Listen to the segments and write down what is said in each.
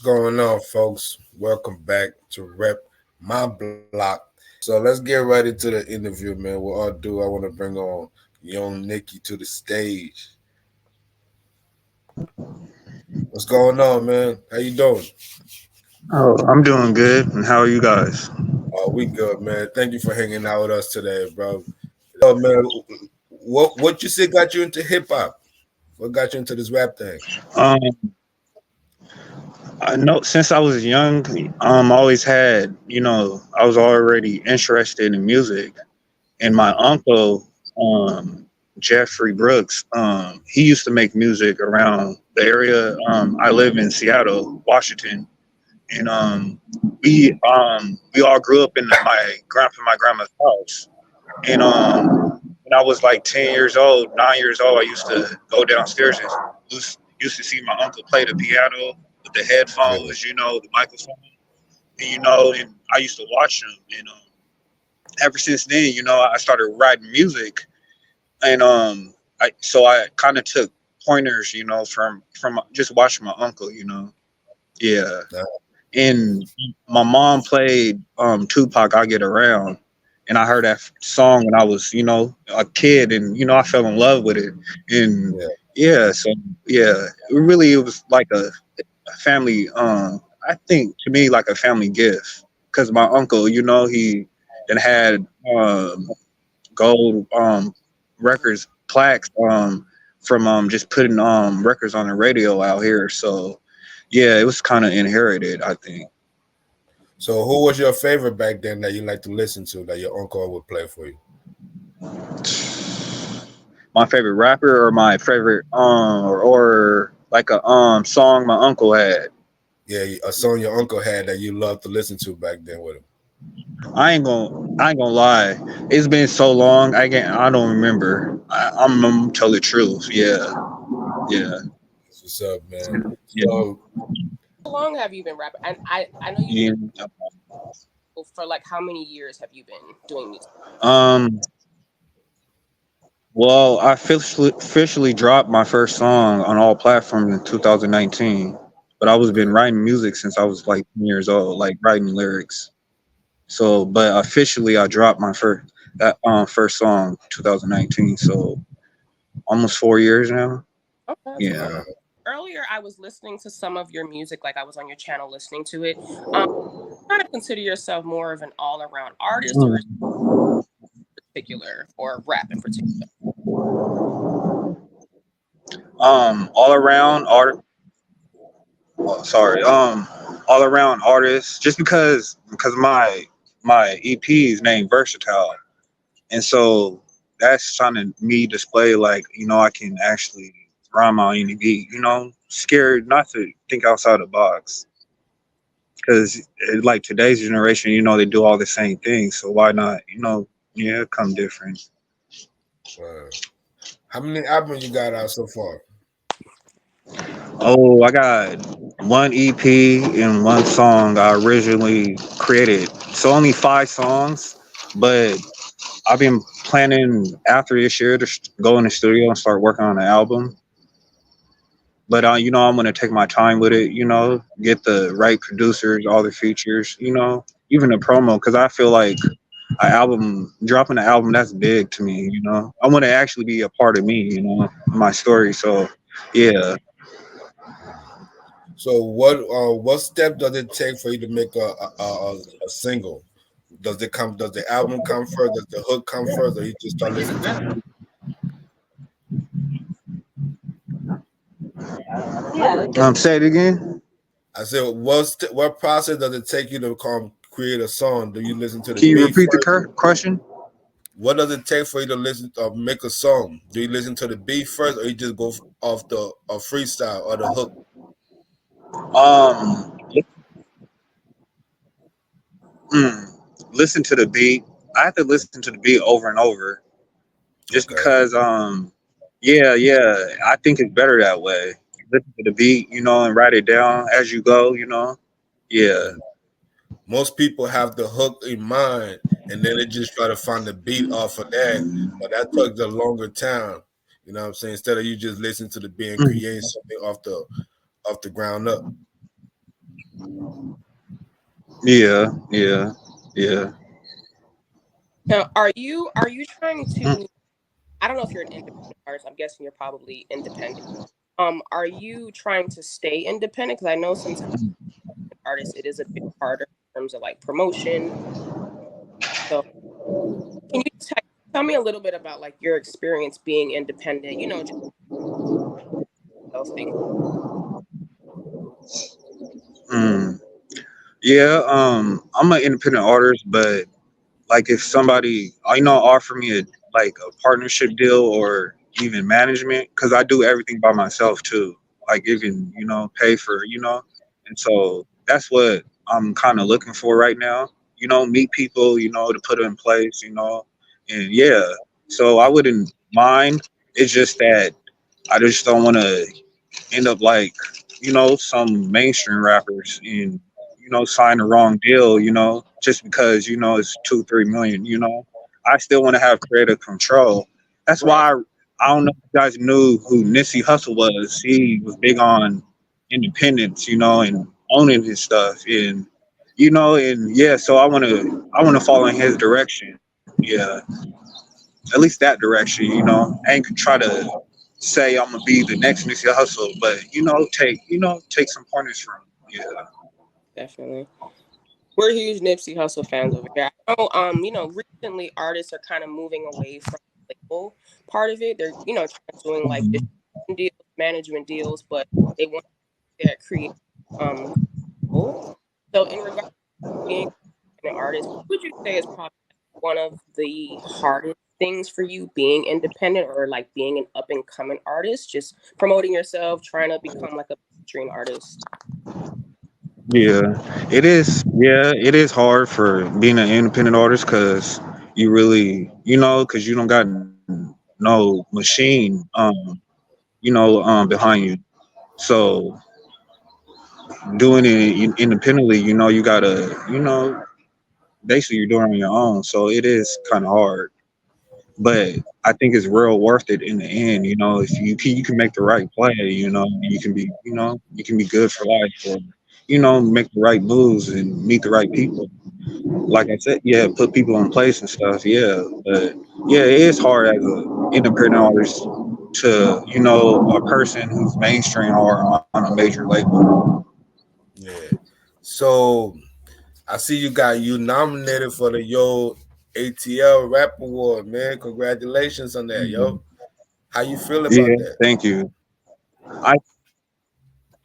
going on, folks? Welcome back to Rep My Block. So let's get right into the interview, man. What I'll do, I want to bring on young Nicky to the stage. What's going on, man? How you doing? Oh, I'm doing good. And how are you guys? Oh, we good, man. Thank you for hanging out with us today, bro. Oh, man, what you say got you into hip hop? What got you into this rap thing? Um, I know since I was young, I always had, I was already interested in music. And my uncle, Jeffrey Brooks, he used to make music around the area. I live in Seattle, Washington, and we all grew up in my grandma's house. And when I was like 10 years old, 9 years old, I used to go downstairs and used to see my uncle play the piano with the Yeah. headphones, the microphone, and and I used to watch him. And ever since then, I started writing music, and I kind of took pointers, from just watching my uncle. Yeah. Nah, And my mom played Tupac I Get Around, and I heard that song when I was a kid, and I fell in love with it. And yeah. yeah, so yeah, it was like a family, I think to me like a family gift, because my uncle, he then had gold records plaques from just putting records on the radio out here. So yeah, it was kind of inherited, I think. So who was your favorite back then that you like to listen to that your uncle would play for you? My favorite rapper or my favorite or like a song my uncle had. Yeah, a song your uncle had that you loved to listen to back then with him. I ain't gonna lie. It's been so long. I don't remember. I'm gonna tell the truth. Yeah, yeah, That's what's up, man. yeah. So How long have you been rapping? And I know you've been yeah. for like how many years have you been doing music? Um. Well, I officially dropped my first song on all platforms in 2019, but I was been okay, writing music since I was like 10 years old, like writing lyrics. So, but officially, I dropped my first song 2019. So almost 4 years now. Okay, that's what's up. Yeah. uh, Earlier, I was listening to some of your music, like I was on your channel listening to it. Kind of consider yourself more of an all-around artist, or particular, or rap in particular? All around art. Oh, sorry. All around artist. Just because my EP is named Versatile, and so that's trying to me display like I can actually rhyme on any beat. Scared not to think outside the box. Because like today's generation, they do all the same things. So why not, yeah, come different. uh, how many albums you got out so far? Oh, I got one EP and one song I originally created. So only 5 songs, but I've been planning after this year to go in the studio and start working on an album. But I'm gonna take my time with it. Get the right producers, all the features. Even the promo, because I feel like dropping an album, that's big to me. I want to actually be a part of me. My story. So, yeah. So what step does it take for you to make a single? Does the album come first? Does the hook come first, or you just start listening to the beat? Say it again. I said, what process does it take you to create a song? Do you listen to the Can you beat repeat the first? question? What does it take for you to listen or make a song? Do you listen to the beat first, or you just go off the a freestyle or the hook? Um, mm, Listen to the beat. I have to listen to the beat over and over, just Okay. because. Yeah, yeah. I think it's better that way. Listen to the beat, and write it down as you go. Yeah. Mm. Most people have the hook in mind, and then they just try to find the beat off of that. But that takes a longer time. You know what I'm saying? Instead of you just listening to the beat and Mhm. creating something off the ground up. Yeah, yeah, yeah. Now, are you trying Mm, to? I don't know if you're an independent artist. I'm guessing you're probably independent. Are you trying to stay independent? Because I know sometimes artists it is a bit harder in terms of like promotion. So can you tell me a little bit about like your experience being independent? Just those things. mm. Yeah, I'm an independent artist, but like if somebody offer me a like a partnership deal or even management, because I do everything by myself too, like even pay for and so that's what I'm kind of looking for right now. Meet people, to put in place, and yeah, so I wouldn't mind. It's just that I just don't want to end up like some mainstream rappers and sign the wrong deal, just because it's 2 3 million. I still want to have creative control. That's Right. why I don't know if you guys knew who Nipsey Hussle was. He was big on independence, and owning his stuff, and and yeah, so I want to follow in his direction. Yeah, at least that direction. I ain't gonna try to say I'm gonna be the next Nipsey Hussle, but take some pointers from him. Yeah. Definitely. We're huge Nipsey Hussle fans over here. I know, recently artists are kind of moving away from the label part of it. They're, doing like Mhm. distribution deals, management deals, but they want that creative goal. So in regards to being an artist, what would you say is probably one of the hardest things for you being independent or like being an up and coming artist, just promoting yourself, trying to become like a mainstream artist? Yeah, it is. Yeah, it is hard for being an independent artist because you really, because you don't got no machine, behind you. So doing it independently, you gotta, basically you're doing it on your own. So it is kind of hard, but I think it's real worth it in the end. If you can make the right play, you can be good for life, or make the right moves and meet the right people. Like I said, yeah, put people in place and stuff. Yeah, but yeah, it is hard as a independent artist to a person who's mainstream or on a major label. Yeah. So I see you nominated for the ATL Rap Award, man. Congratulations on that, Mhm. yo. How you feel about Yeah, that? thank you. I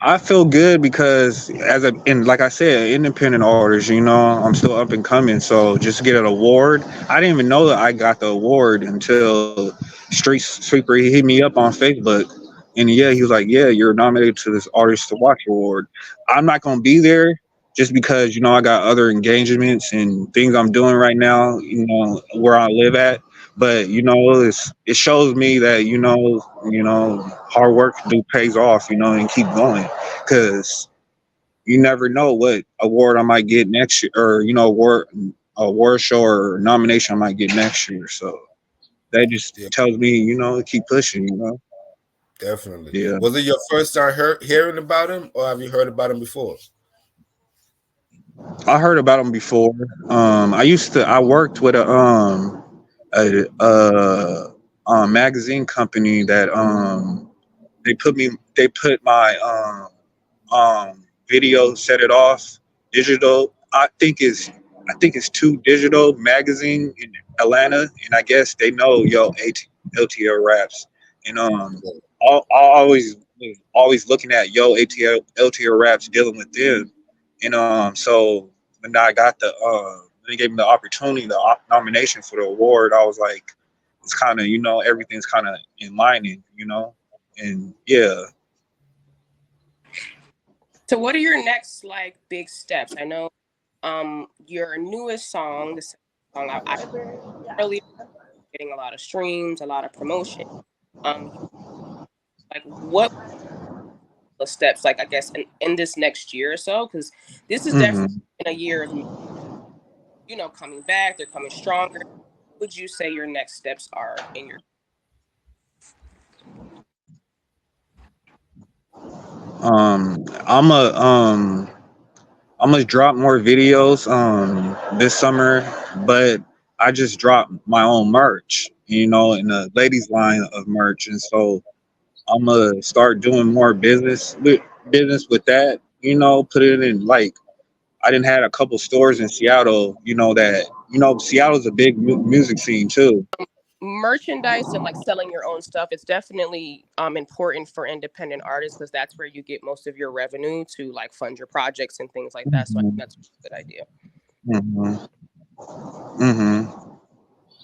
I feel good because and like I said, independent artist, I'm still up and coming. So just to get an award, I didn't even know that I got the award until Street Sweeper he hit me up on Facebook, and yeah, he was like, "Yeah, you're nominated to this Artist to Watch award." I'm not gonna be there just because I got other engagements and things I'm doing right now. Where I live at, but it shows me that hard work do pays off, and keep going because you never know what award I might get next year, or award show or nomination I might get next year. So that just Yeah, tells me, to keep pushing. definitely. Yeah, Was it your first time hearing about him, or have you heard about him before? I heard about them before. I worked with a magazine company that they put my video, set it off digital. I think it's two digital magazine in Atlanta, and I guess they know LTL raps, and I always was always looking at LTL raps, dealing with them, and so when I got when they gave me the opportunity, the nomination for the award, I was like, it's kind of everything's kind of in lining, and yeah. So what are your next like big steps? I know your newest song, the second song I earlier getting a lot of streams, a lot of promotion. Like what the steps like I guess in this next year or so? Because this is definitely Mhm. in a year of coming back, they're coming stronger. Would you say your next steps are in your I'm a I'm gonna drop more videos this summer, but I just dropped my own merch, in the ladies line of merch, and so I'm gonna start doing more business with that. Put it in like I didn't had a couple stores in Seattle. That Seattle's a big music scene too. Merchandise and like selling your own stuff, it's definitely important for independent artists because that's where you get most of your revenue to like fund your projects and things like that. So I think Hmm. that's a good idea. Hmm. Hmm.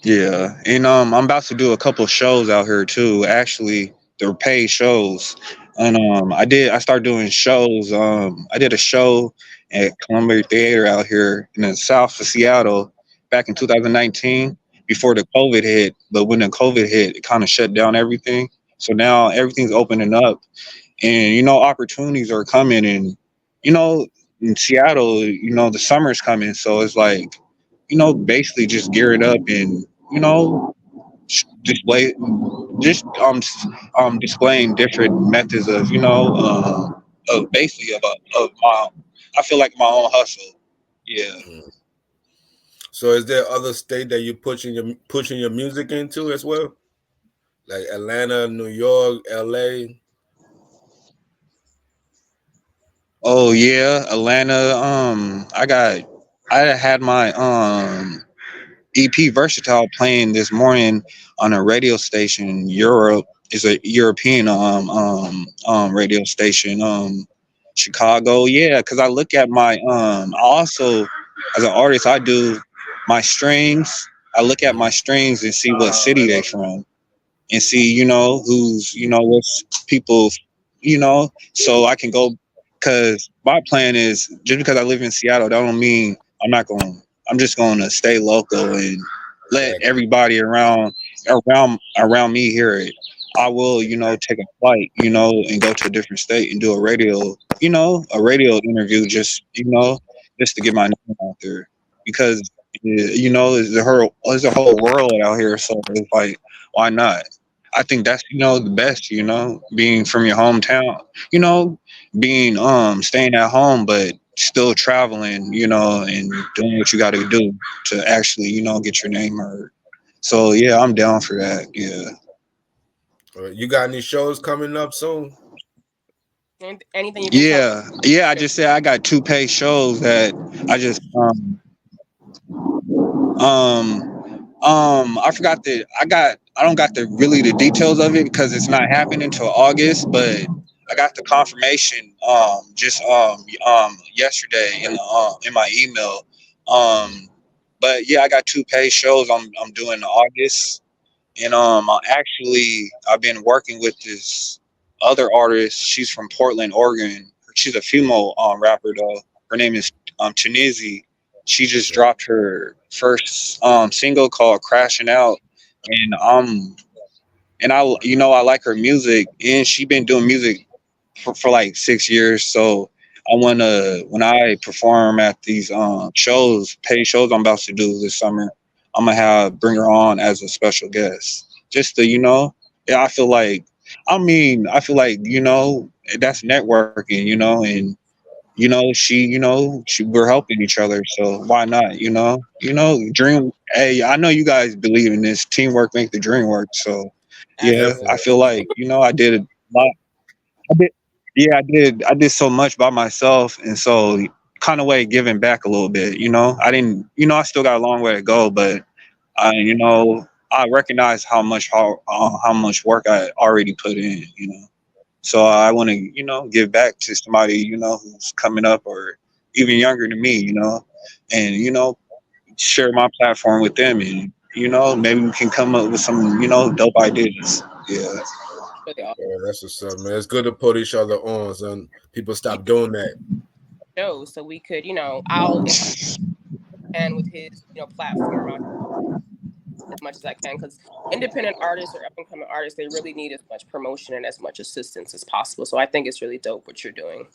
Yeah, and I'm about to do a couple shows out here too. Actually, they're paid shows, and I started doing shows. I did a show at Columbia Theater out here in the south of Seattle back in 2019 before the COVID hit. But when the COVID hit, it kind of shut down everything. So now everything's opening up, and opportunities are coming, and you know in Seattle, the summer's coming, so it's like basically just gear it up and display just displaying different methods of basically of my I feel like my own hustle. Yeah. Mm. So is there other state that you pushing your music into as well? Like Atlanta, New York, LA? Oh yeah, Atlanta. I had my EP Versatile playing this morning on a radio station in Europe. It's a European radio station. Chicago. Yeah, because I look at my I also as an artist I do my strings. I look at my Mm. strings and see what city they from and see who's what's people so I can go because my plan is just because I live in Seattle that don't mean I'm just going to stay local and let Exactly. everybody around me hear it. I will take a flight and go to a different state and do a radio interview just to get my name out there because there's a whole world out here, so it's like why not? I think that's the best, being from your hometown, being staying at home but still traveling, and doing what you got to do to actually, get your name heard. So yeah, I'm down for that. Yeah. You got any shows coming up soon? Anything you can tell Yeah. Yeah, I just said I got two paid shows that I just I forgot I don't got the really the details of it because it's not happening until August, but I got the confirmation just yesterday in my email. Mm. But yeah, I got two paid shows I'm doing in August. And I've been working with this other artist. She's from Portland, Oregon. She's a female rapper though. Her name is Chinizi. She just Okay. dropped her first single called "Crashing Out," and I like her music, and she been doing music for like 6 years. So I wanna when I perform at these paid shows I'm about to do this summer, I'm gonna have bring her on as a special guest. Just to yeah, I feel like that's networking, and we're helping each other, so why not? Dream. Hey, I know you guys believe in this. Teamwork make the dream work. So yeah, absolutely. I Definitely. feel like I did a lot. I did, yeah, I did so much by myself, and so kind of way giving back a little bit. I didn't. I still got a long way to go, but I recognize how much work I already put in. So I want to give back to somebody who's coming up or even younger than me. And share my platform with them, and maybe we can come up with some dope ideas. Yeah. Really awesome Yeah, that's what's up, man. It's good to put each other on, son. People stop doing that. show so we could, I'll if I can with his, platform, I'll as much as I can because independent artists or up and coming artists, they really need as much promotion and as much assistance as possible. So I think it's really dope what you're doing.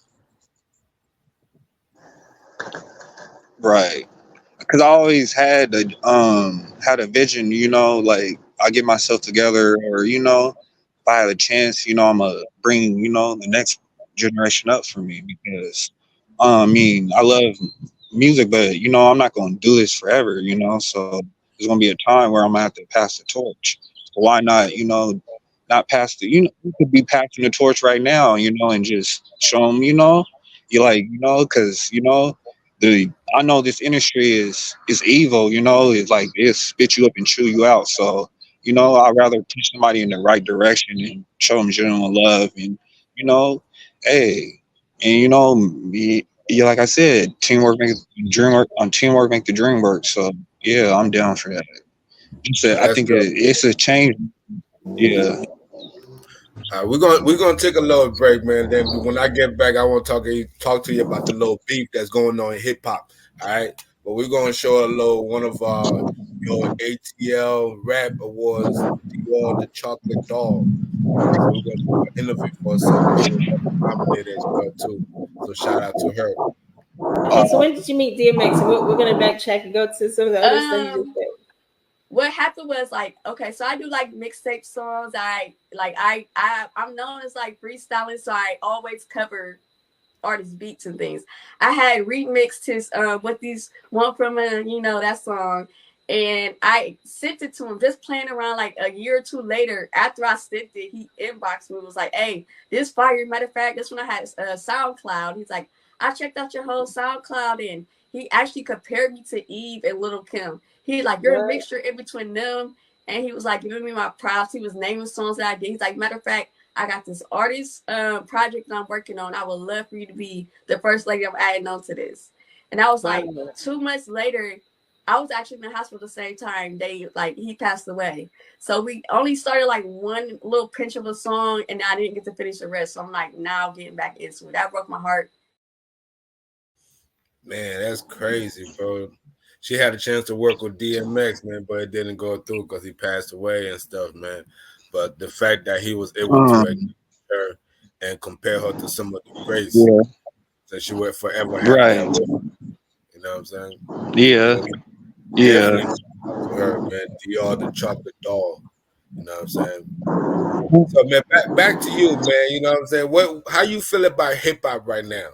Right. Because I always had a vision, like I get myself together, or if I had a chance, I'm gonna bring the next generation up for me because I mean, I love music, but I'm not gonna do this forever. So there's gonna be a time where I'm gonna have to pass the torch. So why not? Not pass the. You could be passing the torch right now. And just show them. You like. Because the I know this industry is evil. It's like it spit you up and chew you out. So I'd rather push somebody in the right direction and show them genuine love and hey, and yeah, like I said, teamwork make the dream work. On teamwork make the dream work. So yeah, I'm down for that. I That's think good. it's a change. Yeah. We're gonna take a little break, man. Then when I get back, I want to talk to you about the little beef that's going on in hip hop. All right, but we're gonna show a little one of our ATL Rap Awards, the Chocolate Dog. All right, so we're gonna do an interview for a second. She was nominated as well too. So shout out to her. Okay, so when did you meet DMX? And we're gonna backtrack and go to some of the other stuff you just said. What happened was like, okay, so I do like mixtape songs. I'm known as like freestyling, so I always cover artists' beats and things. I had remixed his what these one from that song, and I sent it to him just playing around. Like a year or two later, after I sent it, he inboxed me, was like, "Hey, this fire." Matter of fact, this one I had SoundCloud. He's like, "I checked out your whole SoundCloud," and he actually compared me to Eve and Little Kim. He like, "You're a mixture in between them," and he was like giving me my props. He was naming songs that I did. He's like, "Matter of fact, I got this artist project that I'm working on. I would love for you to be the first lady I'm adding on to this." And I was like, 2 months later, I was actually in the hospital at the same time. He passed away. So we only started like one little pinch of a song, and I didn't get to finish the rest. So I'm like now getting back into it. That broke my heart. Man, that's crazy, bro. She had a chance to work with DMX, man, but it didn't go through because he passed away and stuff, man. But the fact that he was able to acknowledge her and compare her to some of the greats, Yeah. that she would forever have Right. that with. You know what I'm saying? Yeah. So Yeah. definitely shout out to her, man. DR the chocolate dog. You know what I'm saying? So man, back to you, man. You know what I'm saying? How you feel about hip hop right now?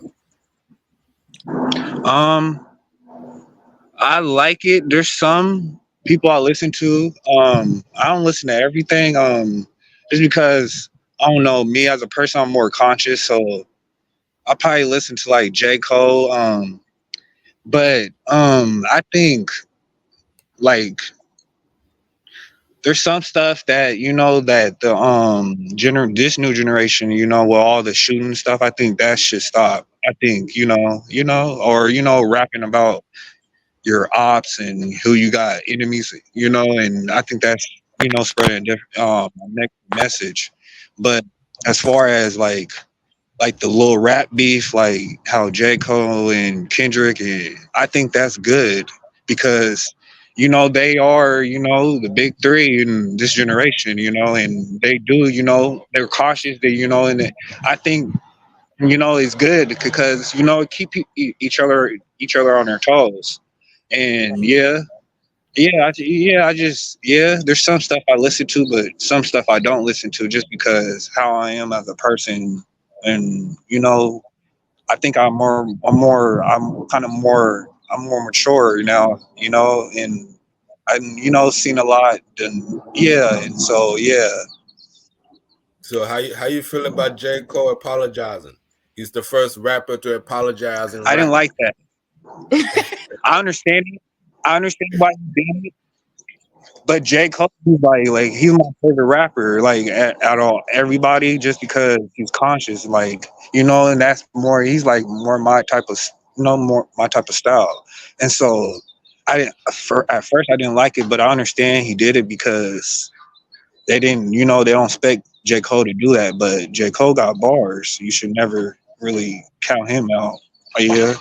Um, I like it. There's some people I listen to. I don't listen to everything. Just because I don't know, me as a person, I'm more conscious, so I probably listen to like J. Cole. But I think like there's some stuff that that the this new generation, with all the shooting stuff, I think that should stop. I think or rapping about your ops and who you got enemies, and I think that's spreading a different next message. But as far as like the little rap beef, like how J. Cole and Kendrick, I think that's good because they are the big three in this generation, and they do they're cautious, and I think it's good because it keep each other on their toes, and there's some stuff I listen to, but some stuff I don't listen to just because how I am as a person. And I think I'm more mature now, and I'm seen a lot. And and so So how you feel about J. Cole apologizing? He's the first rapper to apologize in I didn't rap. like that. I understand it. I understand why he did it. But J. Cole, he's like he's my favorite rapper, like at all everybody, just because he's conscious, like and that's more. He's like more my type of, more my type of style, and so I didn't. At first, I didn't like it, but I understand he did it because they didn't, they don't expect J. Cole to do that, but J. Cole got bars. You should never really count him out. Yeah.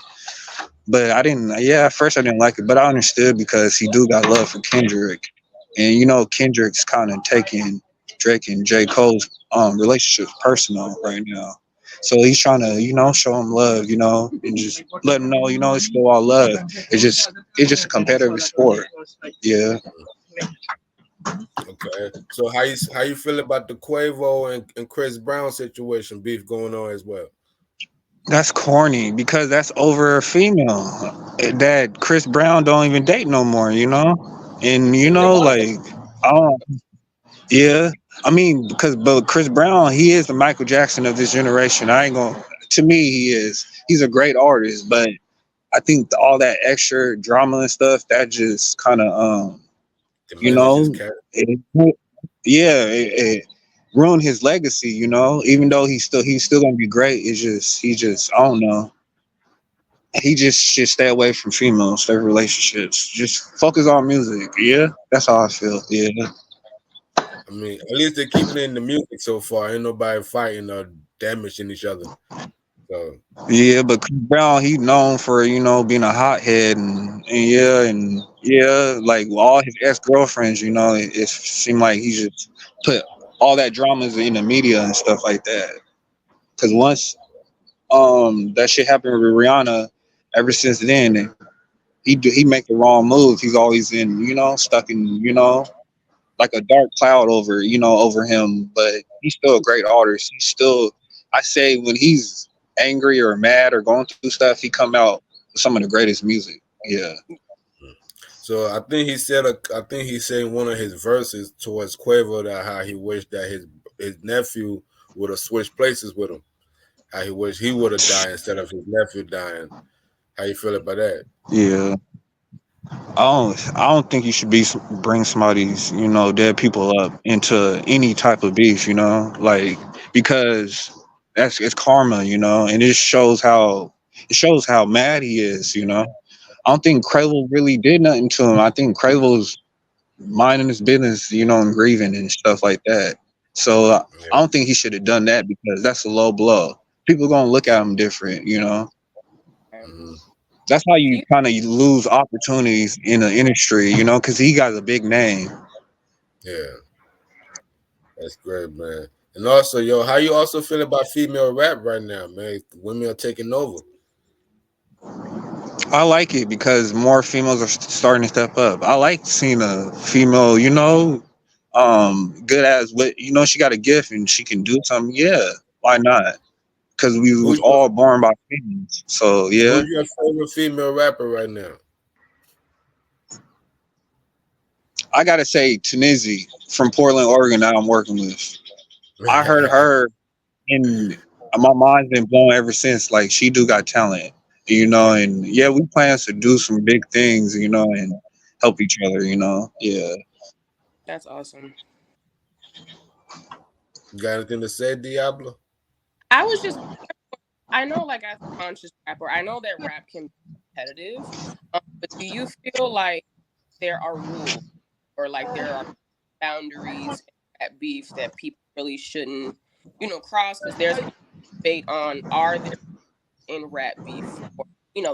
But I didn't. Yeah, at first I didn't like it, but I understood because he do got love for Kendrick, and Kendrick's kind of taking Drake and J. Cole's relationship personal right now. So he's trying to show him love, and just let him know it's still all love. It's just a competitive sport. Yeah. Okay. So how you feel about the Quavo and Chris Brown situation beef going on as well? That's corny because that's over a female. That Chris Brown don't even date no more, you know? And you They know, want like I don't yeah. I mean, because but Chris Brown, he is the Michael Jackson of this generation. I ain't gonna to me he is. He's a great artist, but I think all that extra drama and stuff that just kind of you Diminish his know, character. it, yeah, it ruined his legacy. You know, even though he's still gonna be great. It's just he just I don't know. He just should stay away from females, stay relationships. Just focus on music. Yeah, that's how I feel. Yeah, I mean, at least they're keeping it in the music so far. Ain't nobody fighting or damaging each other. So yeah. But Chris Brown, he known for being a hothead and like all his ex girlfriends. It seemed like he just put all that dramas in the media and stuff like that. Because once that shit happened with Rihanna, ever since then he make the wrong move. He's always in stuck in like a dark cloud over him. But he's still a great artist. He's still, I say, when he's angry or mad or going through stuff, he come out with some of the greatest music. Yeah, So I think he said in one of his verses towards Quavo that how he wished that his nephew would have switched places with him. How he wished he would have died instead of his nephew dying. How you feel about that? yeah. I don't think you should bring somebody's dead people up into any type of beef. Like because it's karma. And it shows how mad he is. I don't think Quavo really did nothing to him. I think Quavo's minding his business, and grieving and stuff like that. So I Yeah. don't think he should have done that because that's a low blow. People gonna look at him different. Hmm. That's how do you you kind of lose opportunities in the industry, because he got a big name. Yeah, that's great, man. And also, yo, how you also feel about female rap right now, man? Women are taking over. I like it because more females are starting to step up. I like seeing a female, good as what she got a gift and she can do something. Yeah, why not? Because we was Who's your all born by females. So yeah, Who's your favorite female rapper right now? I gotta say Tunizi from Portland, Oregon. That I'm working with. I heard her and my mind's been blown ever since. Like she do got talent. And yeah, we plans to do some big things, and help each other. Yeah. that's awesome. You got anything to say, Diablo? I was just I know like as a conscious rapper, I know that rap can be competitive. But do you feel like there are rules or like there are boundaries at beef that people really shouldn't, cross? Because there's been debate on are there in rap beef or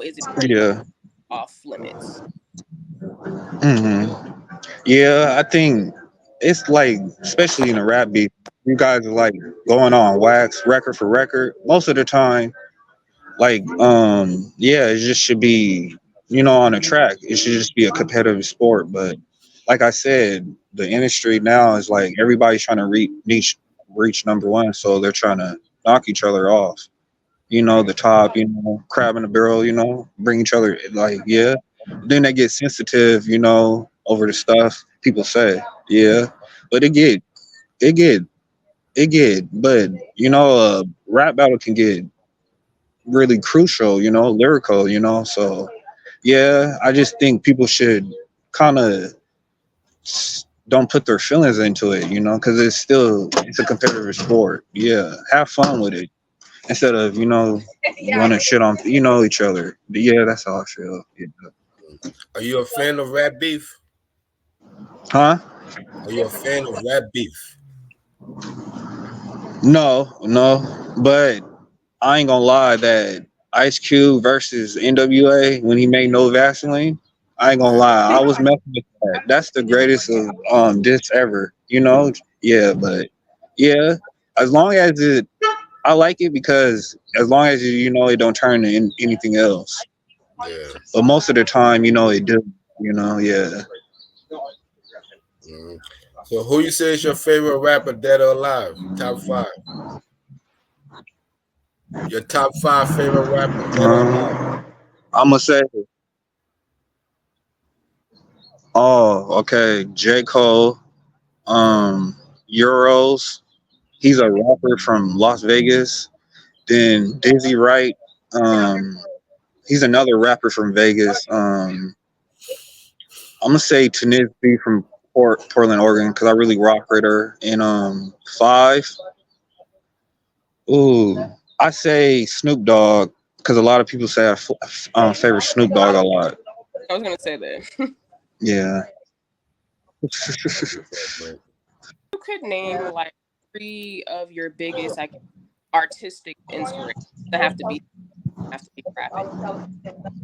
is it pretty much Yeah. off limits? hmm Yeah, I think it's like, especially in a rap beat, you guys are like going on wax record for record. Most of the time, like, yeah, it just should be, on a track. It should just be a competitive sport. But like I said, the industry now is like everybody's trying to reach number one, so they're trying to knock each other off. The top, crab in the barrel, bring each other like, yeah. Then they get sensitive, over the stuff people say. Yeah. But it get but a rap battle can get really crucial, lyrical. So yeah, I just think people should kind of don't put their feelings into it, because it's a competitive sport. Yeah, have fun with it instead of running shit on each other. But yeah, that's how I feel. Yeah. Are you a fan of rap beef? Huh? Are you a fan of rap beef? No, no. But I ain't gonna lie that Ice Cube versus NWA when he made No Vaseline. I ain't gonna Yeah. lie, I was messing with that. That's the greatest of diss ever. Yeah, but yeah, as long as I like it because as long as it don't turn to anything else. Yeah. But most of the time, it do. Yeah. Mhm. So who you say is your favorite rapper, dead or alive? Top five. Your top 5 favorite rapper, dead or alive. I'm gonna say, oh, okay, J. Cole, Euros. He's a rapper from Las Vegas. Then Dizzy Wright. Um, he's another rapper from Vegas. I'm gonna say Tanisby from Portland, Oregon, because I really rock with her. And five, ooh, I say Snoop Dogg because a lot of people say I favor Snoop Dogg a lot. I was gonna say that. Yeah. That's what's up, man. You could name like 3 of your biggest, like, artistic inspirations. They have to be rapping.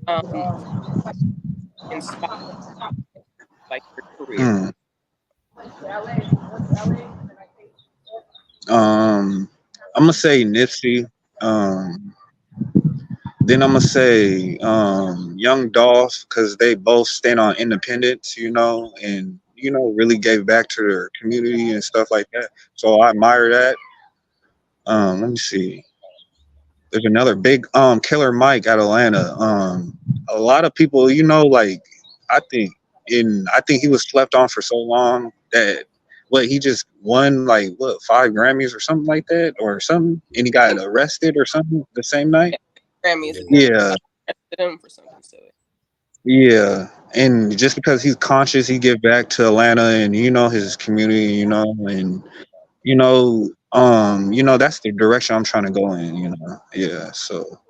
Um, inspire like your career. Hmm. I'm gonna say Nipsey. Um, then I'm gonna say Young Dolph because they both stand on independence, and really gave back to their community and stuff like that. So I admire that. Let me see. There's another big Killer Mike out of Atlanta. A lot of people, like I think I think he was slept on for so long that he just won like 5 Grammys or something like that or something, and he got arrested or something the same night. Grammys, and then Yeah, arrested him for something silly. yeah, and just because he's conscious, he give back to Atlanta and his community, and that's the direction I'm trying to go in, yeah, so.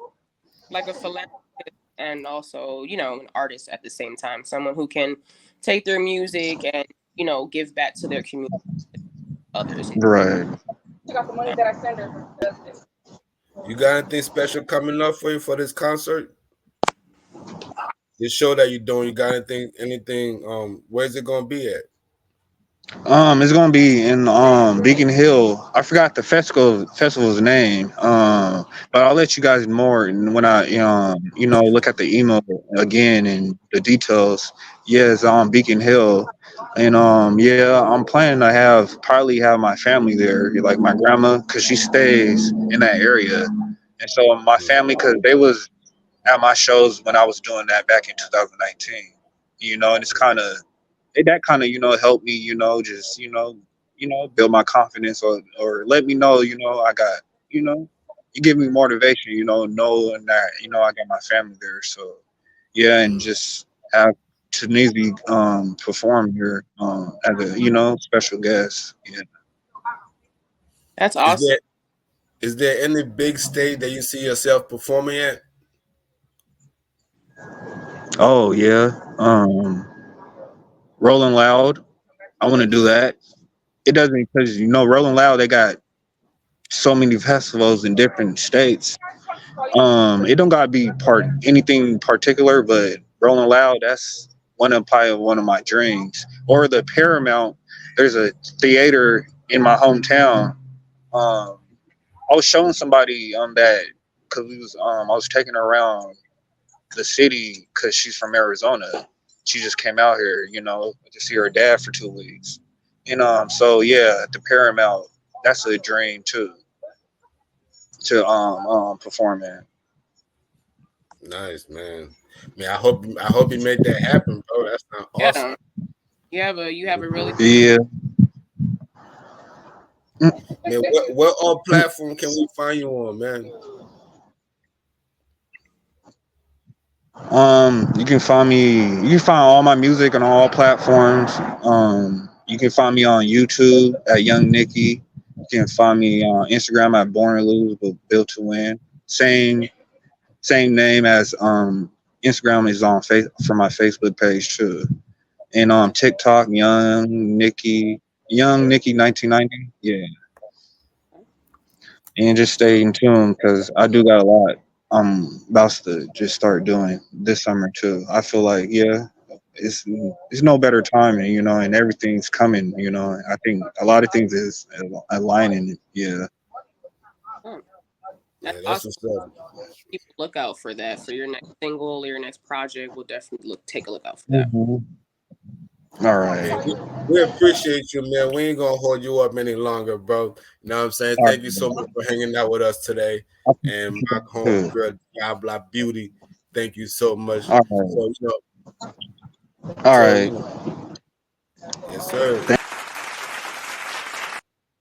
Like a philanthropist and also, an artist at the same time. Someone who can take their music and, give back to their community, others. Right. You got anything special coming up for you for this concert? This show that you're doing, you got anything, where's it gonna be at? It's gonna be in Beacon Hill. I forgot the festival's name. But I'll let you guys more when I look at the email again and the details. Yeah, it's on Beacon Hill, and yeah, I'm planning to probably have my family there, like my grandma, cause she stays in that area, and so my family, cause they was at my shows when I was doing that back in 2019. And it's that kind of helped me just build my confidence or let me know I got you give me motivation knowing that I got my family there, so yeah, and just have Tunisi perform here as a special guest, yeah. That's Is awesome. there is there any big stage that you see yourself performing at? Oh yeah, Rolling Loud, I want to do that. It doesn't, because Rolling Loud, they got so many festivals in different states. It don't gotta be anything particular, but Rolling Loud, that's probably one of my dreams. Or the Paramount. There's a theater in my hometown. Um, I was showing somebody that because I was taking her around the city because she's from Arizona. She just came out here, to see her dad for 2 weeks. And so yeah, the Paramount, that's a dream too to perform in. Nice, man. Man, I hope you made that happen, bro. That's not awesome. Yeah. You have a really Yeah. Man, what all platform can we find you on, man? You can find all my music on all platforms. You can find me on YouTube at Young Nicky. You can find me on Instagram at Born to Lose but Built to Win. Same name as Instagram is on face for my Facebook page too. And TikTok, Young Nicky 1990. Yeah, and just stay in tune because I do got a lot I'm about to just start doing this summer too. I feel like yeah, it's no better timing, and everything's coming, I think a lot of things is aligning. Yeah. fun. That's Yeah, that's awesome. what's up. Keep a lookout for that for your next single or your next project. We'll definitely take a look out for that. Mhm. All right. Man, we appreciate you, man. We ain't gonna hold you up any longer, bro. You know what I'm saying? All Thank you so much for hanging out with us today. And my right. homegirl, Diabla Beauty, thank you so much. All right. So, All so right. yes, sir.